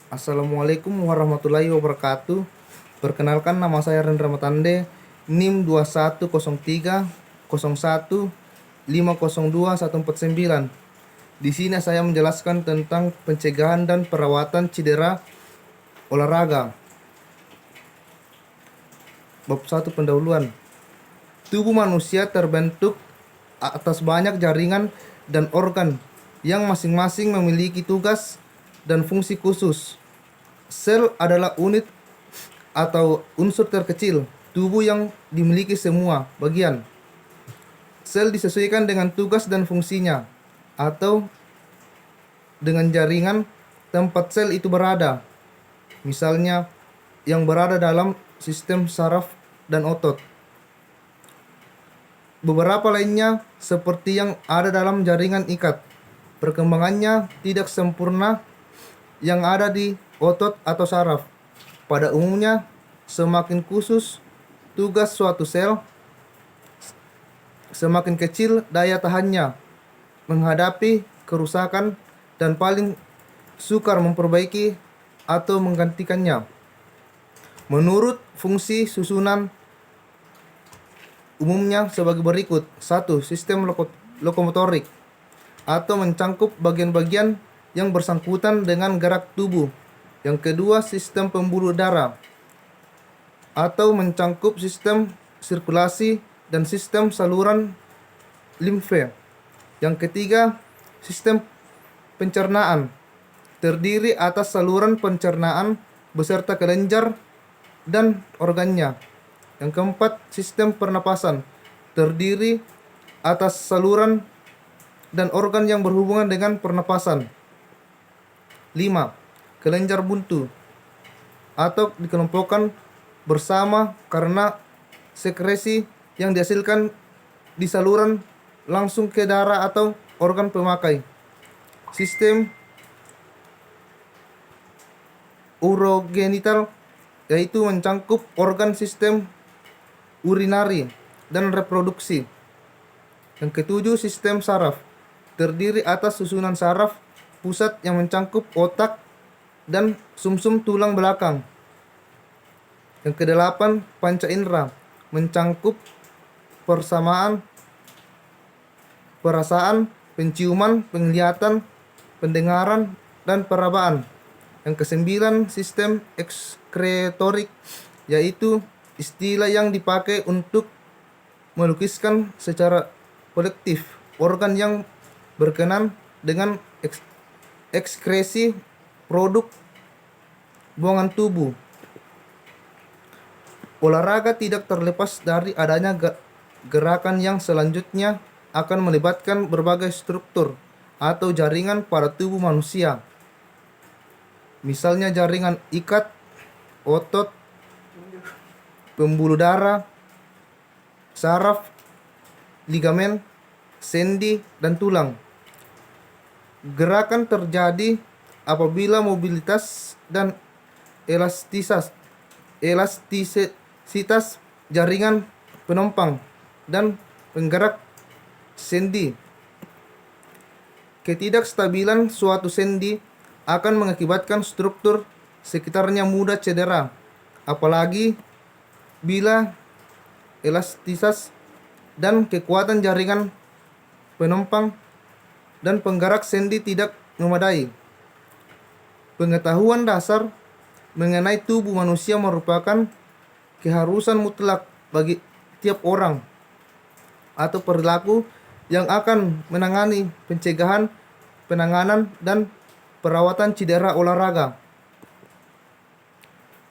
Assalamualaikum warahmatullahi wabarakatuh. Perkenalkan, nama saya Rendra Matande, NIM 210301502149. Di sini saya menjelaskan tentang pencegahan dan perawatan cedera olahraga. Bab 1, pendahuluan. Tubuh manusia terbentuk atas banyak jaringan dan organ yang masing-masing memiliki tugas dan fungsi khusus. Sel adalah unit atau unsur terkecil tubuh yang dimiliki semua bagian. Sel disesuaikan dengan tugas dan fungsinya atau dengan jaringan tempat sel itu berada. Misalnya, yang berada dalam sistem saraf dan otot. Beberapa lainnya seperti yang ada dalam jaringan ikat. Perkembangannya tidak sempurna yang ada di otot atau saraf. Pada umumnya, semakin khusus tugas suatu sel, semakin kecil daya tahannya menghadapi kerusakan dan paling sukar memperbaiki atau menggantikannya. Menurut fungsi susunan umumnya sebagai berikut. 1. Sistem lokomotorik atau mencangkup bagian-bagian yang bersangkutan dengan gerak tubuh. Yang kedua, sistem pembuluh darah atau mencangkup sistem sirkulasi dan sistem saluran limfe. Yang ketiga, sistem pencernaan terdiri atas saluran pencernaan beserta kelenjar dan organnya. Yang keempat, sistem pernapasan terdiri atas saluran dan organ yang berhubungan dengan pernapasan. 5. Kelenjar buntu atau dikelompokkan bersama karena sekresi yang dihasilkan di saluran langsung ke darah atau organ pemakai. Sistem urogenital yaitu mencangkup organ sistem urinari dan reproduksi. Yang ketujuh, sistem saraf terdiri atas susunan saraf pusat yang mencangkup otak dan sumsum tulang belakang. Yang kedelapan, panca indera mencangkup persamaan, perasaan, penciuman, penglihatan, pendengaran, dan perabaan. Yang kesembilan, sistem ekskretorik yaitu istilah yang dipakai untuk melukiskan secara kolektif organ yang berkenan dengan ekskresi produk buangan tubuh. Olahraga tidak terlepas dari adanya gerakan yang selanjutnya akan melibatkan berbagai struktur atau jaringan pada tubuh manusia. Misalnya jaringan ikat, otot, pembuluh darah, saraf, ligamen, sendi, dan tulang. Gerakan terjadi apabila mobilitas dan elastisitas jaringan penopang dan penggerak sendi. Ketidakstabilan suatu sendi akan mengakibatkan struktur sekitarnya mudah cedera, apalagi bila elastisitas dan kekuatan jaringan penopang dan penggerak sendi tidak memadai. Pengetahuan dasar mengenai tubuh manusia merupakan keharusan mutlak bagi tiap orang atau perilaku yang akan menangani pencegahan, penanganan, dan perawatan cedera olahraga.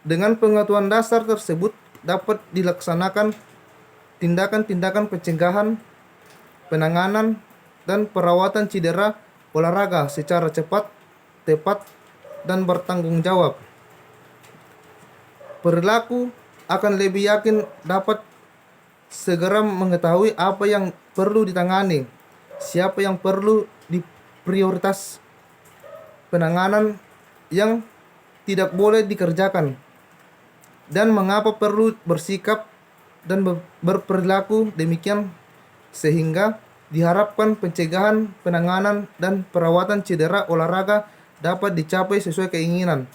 Dengan pengetahuan dasar tersebut dapat dilaksanakan tindakan-tindakan pencegahan, penanganan, dan perawatan cedera olahraga secara cepat, tepat, dan bertanggung jawab. Perilaku akan lebih yakin dapat segera mengetahui apa yang perlu ditangani, siapa yang perlu diprioritas, penanganan yang tidak boleh dikerjakan, dan mengapa perlu bersikap dan berperilaku demikian sehingga diharapkan pencegahan, penanganan, dan perawatan cedera olahraga dapat dicapai sesuai keinginan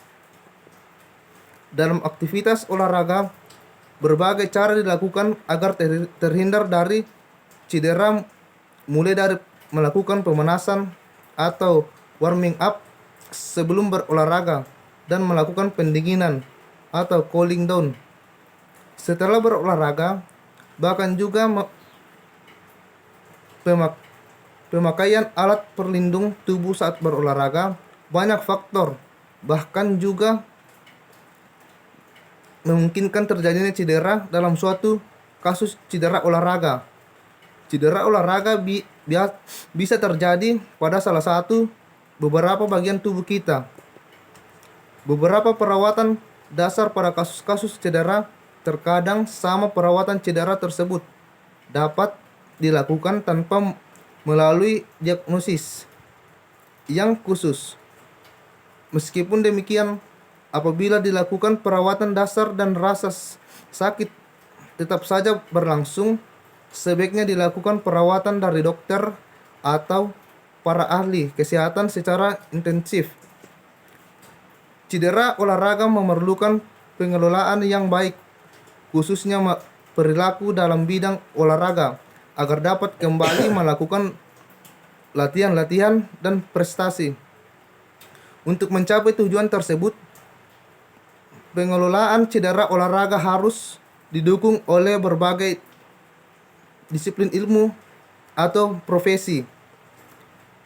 Dalam aktivitas olahraga, berbagai cara dilakukan agar terhindar dari cedera, mulai dari melakukan pemanasan atau warming up sebelum berolahraga dan melakukan pendinginan atau cooling down setelah berolahraga, bahkan juga pemakaian alat perlindung tubuh saat berolahraga. Banyak faktor bahkan juga memungkinkan terjadinya cedera dalam suatu kasus cedera olahraga. Cedera olahraga bisa terjadi pada salah satu beberapa bagian tubuh kita. Beberapa perawatan dasar pada kasus-kasus cedera, terkadang sama perawatan cedera tersebut dapat dilakukan tanpa melalui diagnosis yang khusus. Meskipun demikian, apabila dilakukan perawatan dasar dan rasa sakit tetap saja berlangsung, sebaiknya dilakukan perawatan dari dokter atau para ahli kesehatan secara intensif. Cedera olahraga memerlukan pengelolaan yang baik, khususnya perilaku dalam bidang olahraga, agar dapat kembali melakukan latihan-latihan dan prestasi. Untuk mencapai tujuan tersebut, pengelolaan cedera olahraga harus didukung oleh berbagai disiplin ilmu atau profesi.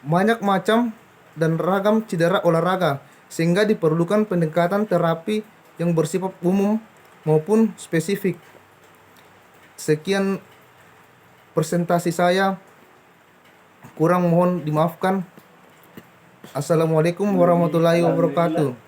Banyak macam dan ragam cedera olahraga, sehingga diperlukan pendekatan terapi yang bersifat umum maupun spesifik. Sekian presentasi saya, kurang mohon dimaafkan. Assalamualaikum warahmatullahi wabarakatuh.